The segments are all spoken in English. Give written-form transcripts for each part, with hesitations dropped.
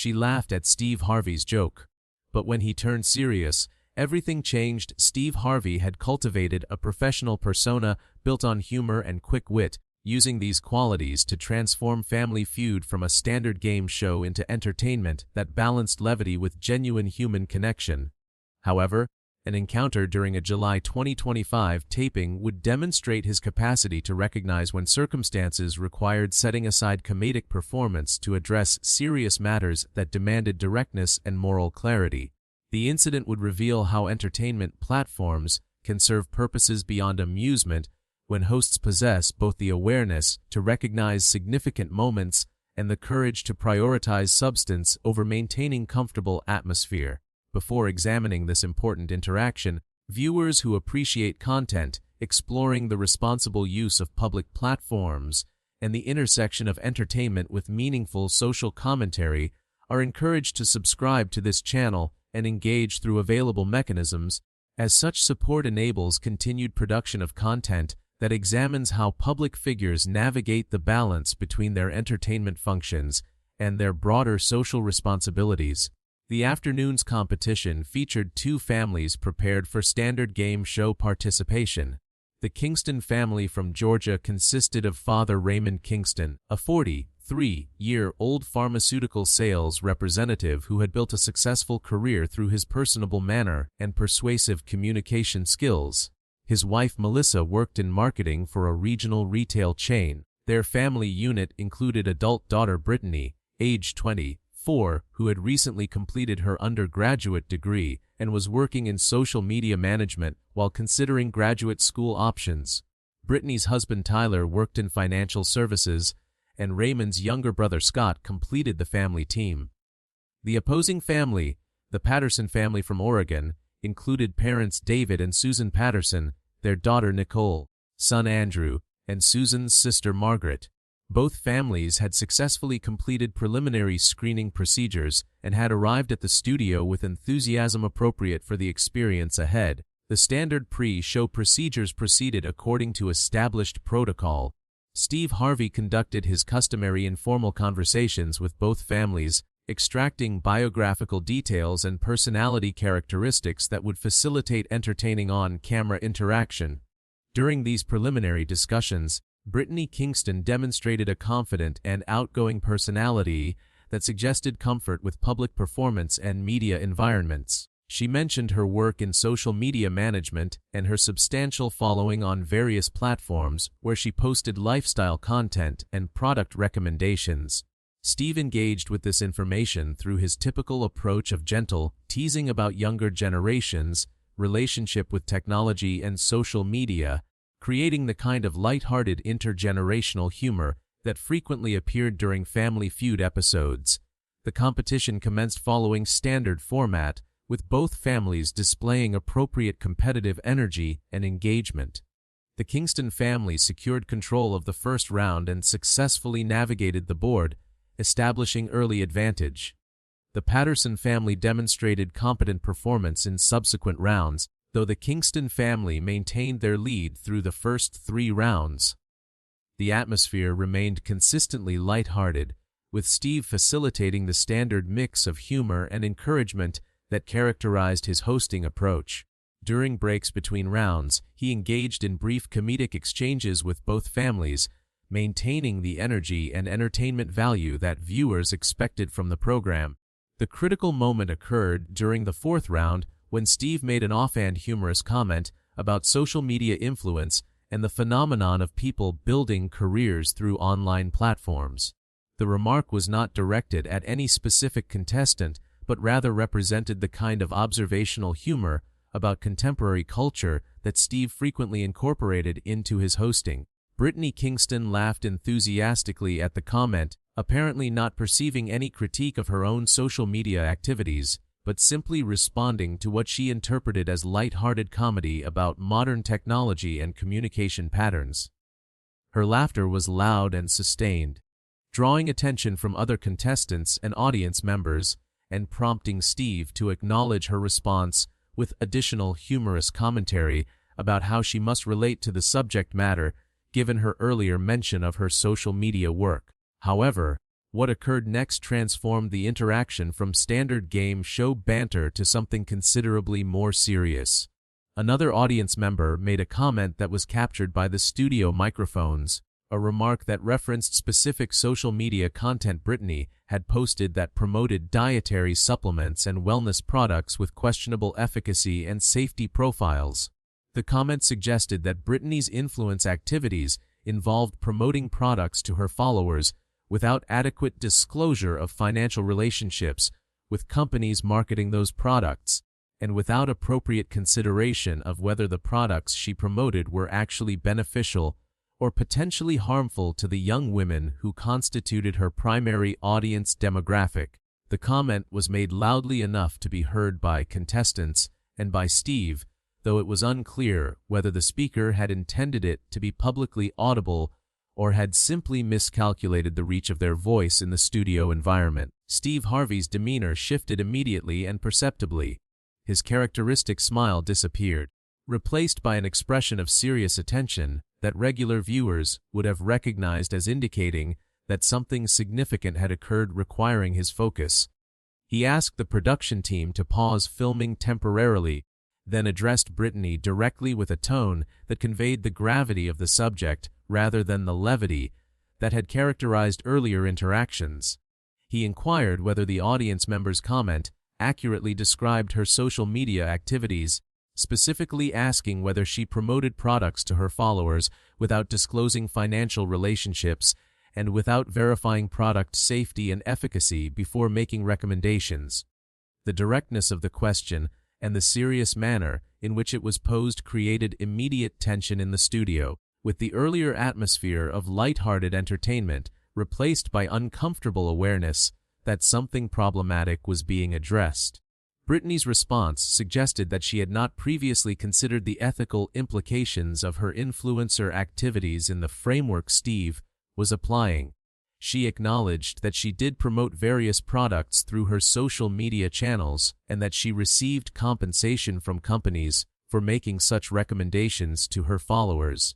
She laughed at Steve Harvey's joke. But when he turned serious, everything changed. Steve Harvey had cultivated a professional persona built on humor and quick wit, using these qualities to transform Family Feud from a standard game show into entertainment that balanced levity with genuine human connection. However, an encounter during a July 2025 taping would demonstrate his capacity to recognize when circumstances required setting aside comedic performance to address serious matters that demanded directness and moral clarity. The incident would reveal how entertainment platforms can serve purposes beyond amusement when hosts possess both the awareness to recognize significant moments and the courage to prioritize substance over maintaining comfortable atmosphere. Before examining this important interaction, viewers who appreciate content exploring the responsible use of public platforms and the intersection of entertainment with meaningful social commentary are encouraged to subscribe to this channel and engage through available mechanisms, as such support enables continued production of content that examines how public figures navigate the balance between their entertainment functions and their broader social responsibilities. The afternoon's competition featured two families prepared for standard game show participation. The Kingston family from Georgia consisted of Father Raymond Kingston, a 43-year-old pharmaceutical sales representative who had built a successful career through his personable manner and persuasive communication skills. His wife Melissa worked in marketing for a regional retail chain. Their family unit included adult daughter Brittany, age 24, who had recently completed her undergraduate degree and was working in social media management while considering graduate school options. Brittany's husband Tyler worked in financial services, and Raymond's younger brother Scott completed the family team. The opposing family, the Patterson family from Oregon, included parents David and Susan Patterson, their daughter Nicole, son Andrew, and Susan's sister Margaret. Both families had successfully completed preliminary screening procedures and had arrived at the studio with enthusiasm appropriate for the experience ahead. The standard pre-show procedures proceeded according to established protocol. Steve Harvey conducted his customary informal conversations with both families, extracting biographical details and personality characteristics that would facilitate entertaining on-camera interaction. During these preliminary discussions, Brittany Kingston demonstrated a confident and outgoing personality that suggested comfort with public performance and media environments. She mentioned her work in social media management and her substantial following on various platforms where she posted lifestyle content and product recommendations. Steve engaged with this information through his typical approach of gentle teasing about younger generations, relationship with technology and social media, creating the kind of light-hearted intergenerational humor that frequently appeared during Family Feud episodes. The competition commenced following standard format, with both families displaying appropriate competitive energy and engagement. The Kingston family secured control of the first round and successfully navigated the board, establishing early advantage. The Patterson family demonstrated competent performance in subsequent rounds, though the Kingston family maintained their lead through the first 3 rounds. The atmosphere remained consistently lighthearted, with Steve facilitating the standard mix of humor and encouragement that characterized his hosting approach. During breaks between rounds, he engaged in brief comedic exchanges with both families, maintaining the energy and entertainment value that viewers expected from the program. The critical moment occurred during the 4th round, when Steve made an offhand humorous comment about social media influence and the phenomenon of people building careers through online platforms. The remark was not directed at any specific contestant, but rather represented the kind of observational humor about contemporary culture that Steve frequently incorporated into his hosting. Brittany Kingston laughed enthusiastically at the comment, apparently not perceiving any critique of her own social media activities, but simply responding to what she interpreted as light-hearted comedy about modern technology and communication patterns. Her laughter was loud and sustained, drawing attention from other contestants and audience members, and prompting Steve to acknowledge her response with additional humorous commentary about how she must relate to the subject matter, given her earlier mention of her social media work. However, What occurred next transformed the interaction from standard game show banter to something considerably more serious. Another audience member made a comment that was captured by the studio microphones, a remark that referenced specific social media content Brittany had posted that promoted dietary supplements and wellness products with questionable efficacy and safety profiles. The comment suggested that Brittany's influence activities involved promoting products to her followers without adequate disclosure of financial relationships with companies marketing those products, and without appropriate consideration of whether the products she promoted were actually beneficial or potentially harmful to the young women who constituted her primary audience demographic. The comment was made loudly enough to be heard by contestants and by Steve, though it was unclear whether the speaker had intended it to be publicly audible or had simply miscalculated the reach of their voice in the studio environment. Steve Harvey's demeanor shifted immediately and perceptibly. His characteristic smile disappeared, replaced by an expression of serious attention that regular viewers would have recognized as indicating that something significant had occurred requiring his focus. He asked the production team to pause filming temporarily, then addressed Brittany directly with a tone that conveyed the gravity of the subject rather than the levity that had characterized earlier interactions. He inquired whether the audience member's comment accurately described her social media activities, specifically asking whether she promoted products to her followers without disclosing financial relationships and without verifying product safety and efficacy before making recommendations. The directness of the question and the serious manner in which it was posed created immediate tension in the studio, with the earlier atmosphere of light-hearted entertainment replaced by uncomfortable awareness that something problematic was being addressed. Brittany's response suggested that she had not previously considered the ethical implications of her influencer activities in the framework Steve was applying. She acknowledged that she did promote various products through her social media channels and that she received compensation from companies for making such recommendations to her followers.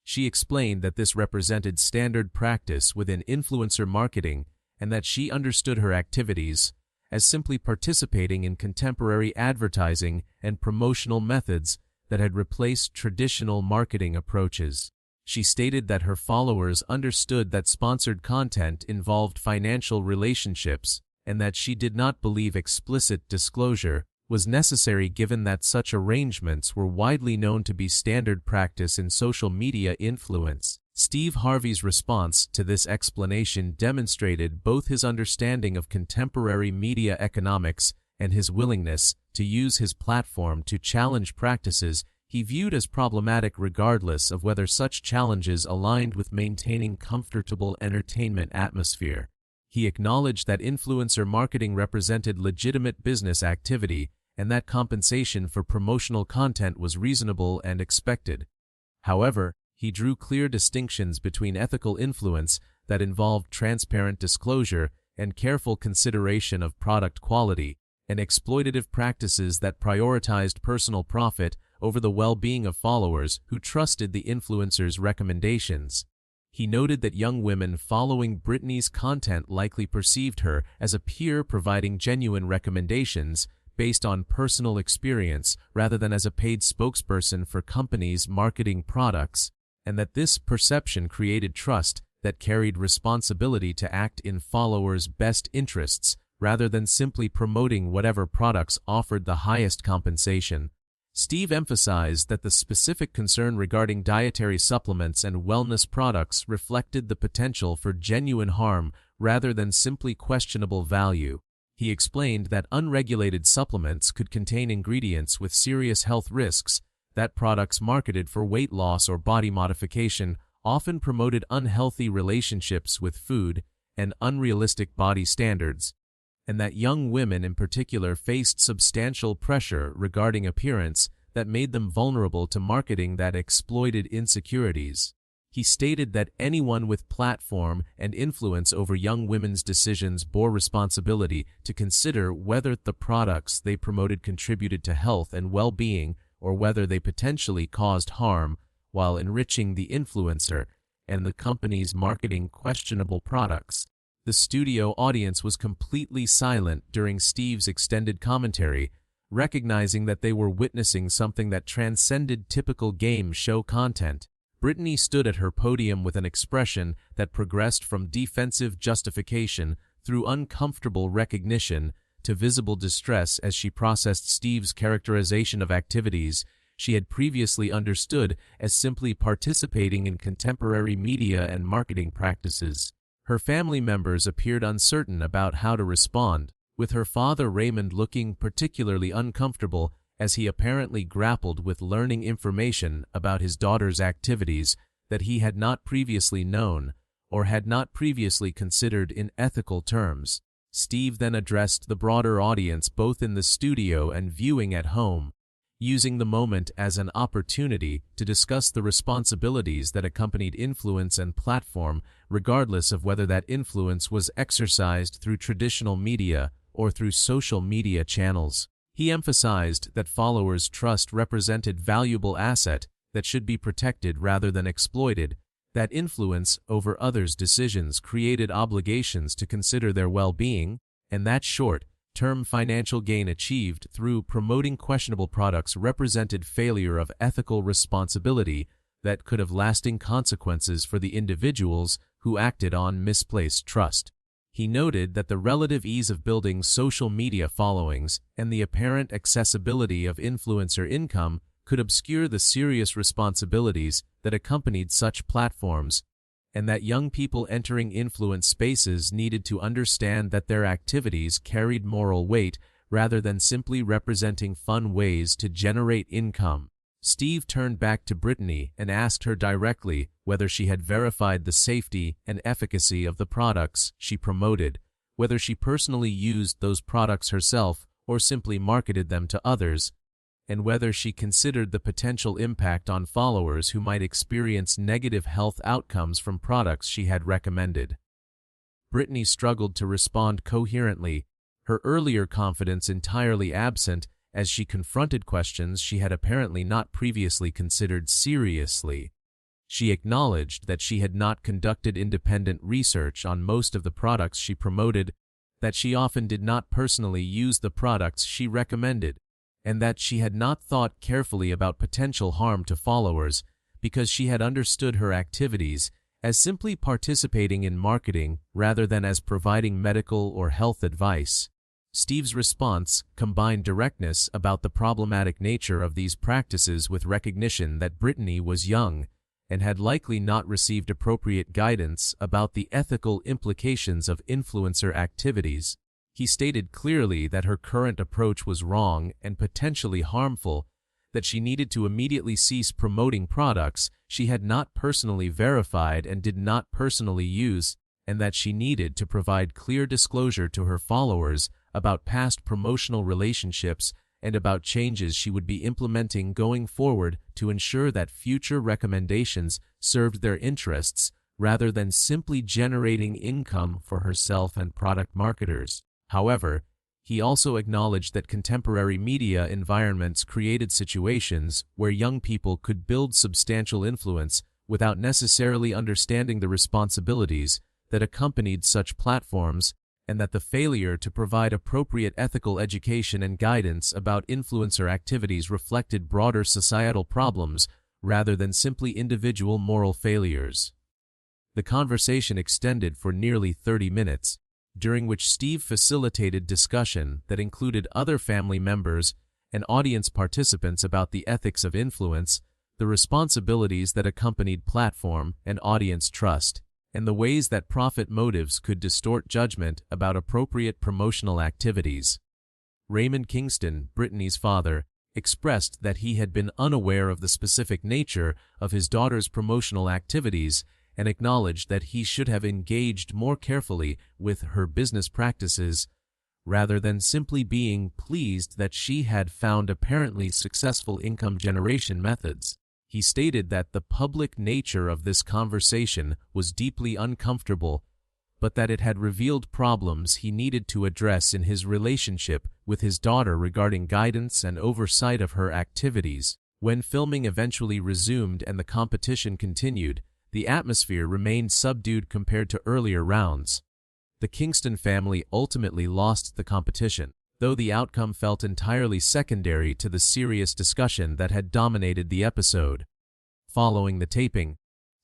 She explained that this represented standard practice within influencer marketing and that she understood her activities as simply participating in contemporary advertising and promotional methods that had replaced traditional marketing approaches. She stated that her followers understood that sponsored content involved financial relationships and that she did not believe explicit disclosure was necessary given that such arrangements were widely known to be standard practice in social media influence. Steve Harvey's response to this explanation demonstrated both his understanding of contemporary media economics and his willingness to use his platform to challenge practices he viewed as problematic regardless of whether such challenges aligned with maintaining comfortable entertainment atmosphere. He acknowledged that influencer marketing represented legitimate business activity and that compensation for promotional content was reasonable and expected. However, he drew clear distinctions between ethical influence that involved transparent disclosure and careful consideration of product quality, and exploitative practices that prioritized personal profit over the well-being of followers who trusted the influencer's recommendations. He noted that young women following Brittany's content likely perceived her as a peer providing genuine recommendations based on personal experience rather than as a paid spokesperson for companies marketing products, and that this perception created trust that carried responsibility to act in followers' best interests rather than simply promoting whatever products offered the highest compensation. Steve emphasized that the specific concern regarding dietary supplements and wellness products reflected the potential for genuine harm rather than simply questionable value. He explained that unregulated supplements could contain ingredients with serious health risks, that products marketed for weight loss or body modification often promoted unhealthy relationships with food and unrealistic body standards, and that young women in particular faced substantial pressure regarding appearance that made them vulnerable to marketing that exploited insecurities. He stated that anyone with platform and influence over young women's decisions bore responsibility to consider whether the products they promoted contributed to health and well-being or whether they potentially caused harm while enriching the influencer and the company's marketing questionable products. The studio audience was completely silent during Steve's extended commentary, recognizing that they were witnessing something that transcended typical game show content. Brittany stood at her podium with an expression that progressed from defensive justification through uncomfortable recognition to visible distress as she processed Steve's characterization of activities she had previously understood as simply participating in contemporary media and marketing practices. Her family members appeared uncertain about how to respond, with her father Raymond looking particularly uncomfortable as he apparently grappled with learning information about his daughter's activities that he had not previously known or had not previously considered in ethical terms. Steve then addressed the broader audience both in the studio and viewing at home, using the moment as an opportunity to discuss the responsibilities that accompanied influence and platform, regardless of whether that influence was exercised through traditional media or through social media channels. He emphasized that followers' trust represented valuable asset that should be protected rather than exploited, that influence over others' decisions created obligations to consider their well-being, and that short-term financial gain achieved through promoting questionable products represented failure of ethical responsibility that could have lasting consequences for the individuals who acted on misplaced trust. He noted that the relative ease of building social media followings and the apparent accessibility of influencer income could obscure the serious responsibilities that accompanied such platforms, and that young people entering influence spaces needed to understand that their activities carried moral weight rather than simply representing fun ways to generate income. Steve turned back to Brittany and asked her directly whether she had verified the safety and efficacy of the products she promoted, whether she personally used those products herself or simply marketed them to others, and whether she considered the potential impact on followers who might experience negative health outcomes from products she had recommended. Brittany struggled to respond coherently, her earlier confidence entirely absent as she confronted questions she had apparently not previously considered seriously. She acknowledged that she had not conducted independent research on most of the products she promoted, that she often did not personally use the products she recommended, and that she had not thought carefully about potential harm to followers because she had understood her activities as simply participating in marketing rather than as providing medical or health advice. Steve's response combined directness about the problematic nature of these practices with recognition that Brittany was young and had likely not received appropriate guidance about the ethical implications of influencer activities. He stated clearly that her current approach was wrong and potentially harmful, that she needed to immediately cease promoting products she had not personally verified and did not personally use, and that she needed to provide clear disclosure to her followers about past promotional relationships and about changes she would be implementing going forward to ensure that future recommendations served their interests rather than simply generating income for herself and product marketers. However, he also acknowledged that contemporary media environments created situations where young people could build substantial influence without necessarily understanding the responsibilities that accompanied such platforms, and that the failure to provide appropriate ethical education and guidance about influencer activities reflected broader societal problems rather than simply individual moral failures. The conversation extended for nearly 30 minutes, during which Steve facilitated discussion that included other family members and audience participants about the ethics of influence, the responsibilities that accompanied platform and audience trust, and the ways that profit motives could distort judgment about appropriate promotional activities. Raymond Kingston, Brittany's father, expressed that he had been unaware of the specific nature of his daughter's promotional activities and acknowledged that he should have engaged more carefully with her business practices rather than simply being pleased that she had found apparently successful income generation methods. He stated that the public nature of this conversation was deeply uncomfortable, but that it had revealed problems he needed to address in his relationship with his daughter regarding guidance and oversight of her activities. When filming eventually resumed and the competition continued, the atmosphere remained subdued compared to earlier rounds. The Kingston family ultimately lost the competition, though the outcome felt entirely secondary to the serious discussion that had dominated the episode. Following the taping,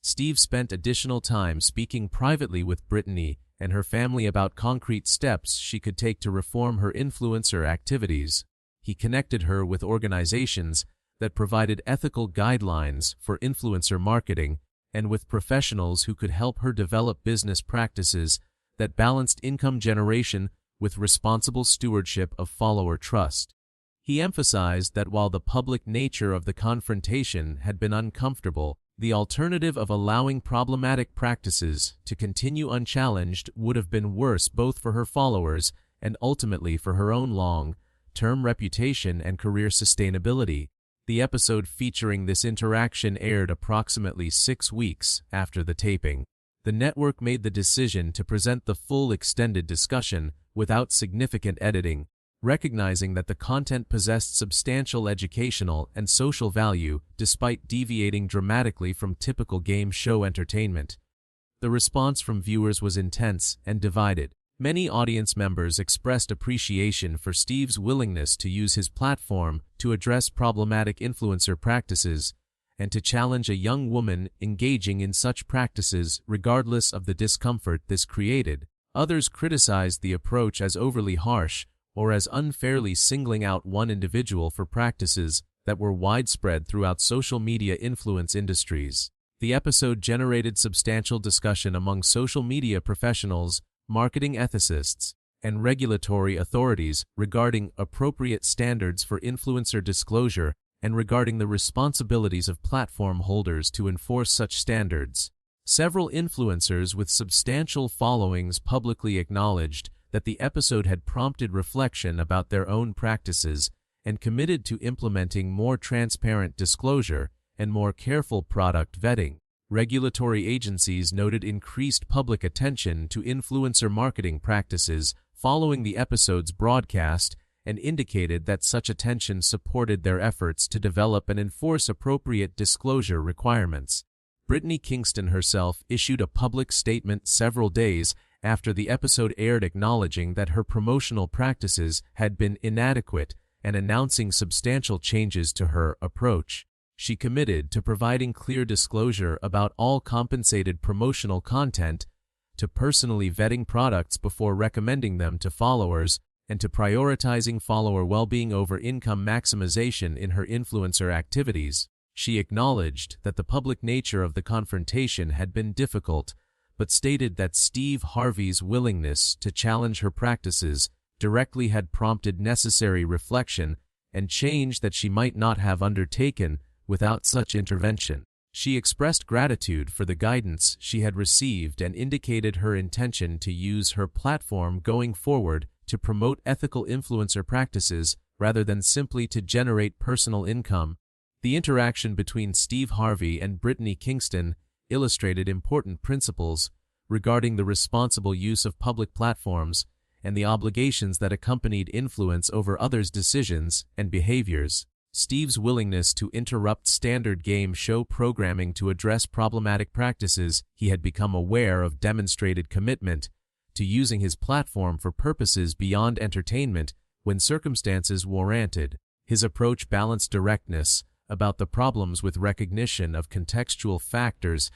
Steve spent additional time speaking privately with Brittany and her family about concrete steps she could take to reform her influencer activities. He connected her with organizations that provided ethical guidelines for influencer marketing and with professionals who could help her develop business practices that balanced income generation with responsible stewardship of follower trust. He emphasized that while the public nature of the confrontation had been uncomfortable, the alternative of allowing problematic practices to continue unchallenged would have been worse both for her followers and ultimately for her own long-term reputation and career sustainability. The episode featuring this interaction aired approximately 6 weeks after the taping. The network made the decision to present the full extended discussion without significant editing, recognizing that the content possessed substantial educational and social value despite deviating dramatically from typical game show entertainment. The response from viewers was intense and divided. Many audience members expressed appreciation for Steve's willingness to use his platform to address problematic influencer practices and to challenge a young woman engaging in such practices regardless of the discomfort this created. Others criticized the approach as overly harsh or as unfairly singling out one individual for practices that were widespread throughout social media influence industries. The episode generated substantial discussion among social media professionals, marketing ethicists, and regulatory authorities regarding appropriate standards for influencer disclosure and regarding the responsibilities of platform holders to enforce such standards. Several influencers with substantial followings publicly acknowledged that the episode had prompted reflection about their own practices and committed to implementing more transparent disclosure and more careful product vetting. Regulatory agencies noted increased public attention to influencer marketing practices following the episode's broadcast and indicated that such attention supported their efforts to develop and enforce appropriate disclosure requirements. Brittany Kingston herself issued a public statement several days after the episode aired acknowledging that her promotional practices had been inadequate and announcing substantial changes to her approach. She committed to providing clear disclosure about all compensated promotional content, to personally vetting products before recommending them to followers, and to prioritizing follower well-being over income maximization in her influencer activities. She acknowledged that the public nature of the confrontation had been difficult, but stated that Steve Harvey's willingness to challenge her practices directly had prompted necessary reflection and change that she might not have undertaken without such intervention. She expressed gratitude for the guidance she had received and indicated her intention to use her platform going forward to promote ethical influencer practices rather than simply to generate personal income. The interaction between Steve Harvey and Brittany Kingston illustrated important principles regarding the responsible use of public platforms and the obligations that accompanied influence over others' decisions and behaviors. Steve's willingness to interrupt standard game show programming to address problematic practices he had become aware of demonstrated commitment to using his platform for purposes beyond entertainment when circumstances warranted. His approach balanced directness about the problems with recognition of contextual factors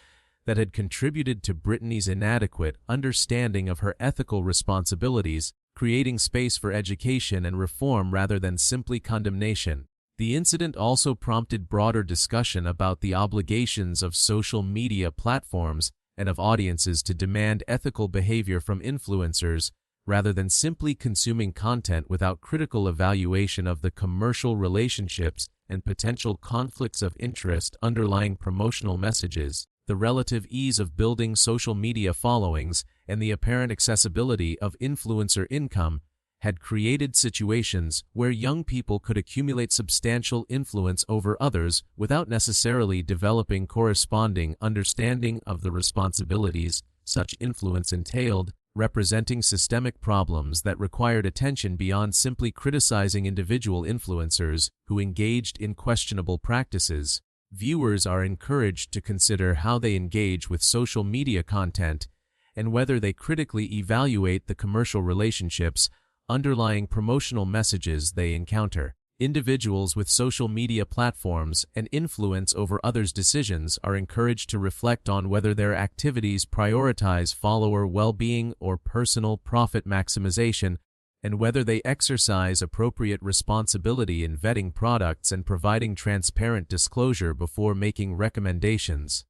that had contributed to Brittany's inadequate understanding of her ethical responsibilities, creating space for education and reform rather than simply condemnation. The incident also prompted broader discussion about the obligations of social media platforms and of audiences to demand ethical behavior from influencers rather than simply consuming content without critical evaluation of the commercial relationships and potential conflicts of interest underlying promotional messages. The relative ease of building social media followings and the apparent accessibility of influencer income had created situations where young people could accumulate substantial influence over others without necessarily developing corresponding understanding of the responsibilities such influence entailed, representing systemic problems that required attention beyond simply criticizing individual influencers who engaged in questionable practices. Viewers are encouraged to consider how they engage with social media content and whether they critically evaluate the commercial relationships underlying promotional messages they encounter. Individuals with social media platforms and influence over others' decisions are encouraged to reflect on whether their activities prioritize follower well-being or personal profit maximization, and whether they exercise appropriate responsibility in vetting products and providing transparent disclosure before making recommendations.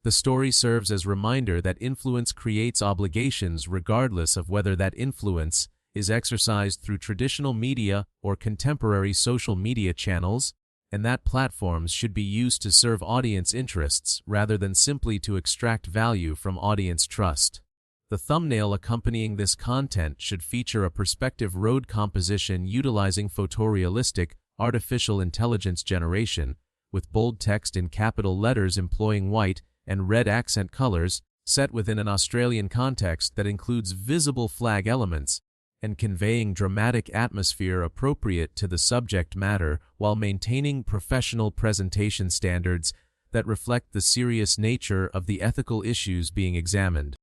The story serves as a reminder that influence creates obligations regardless of whether that influence is exercised through traditional media or contemporary social media channels, and that platforms should be used to serve audience interests rather than simply to extract value from audience trust. The thumbnail accompanying this content should feature a perspective road composition utilizing photorealistic artificial intelligence generation, with bold text in capital letters employing white and red accent colors, set within an Australian context that includes visible flag elements, and conveying dramatic atmosphere appropriate to the subject matter while maintaining professional presentation standards that reflect the serious nature of the ethical issues being examined.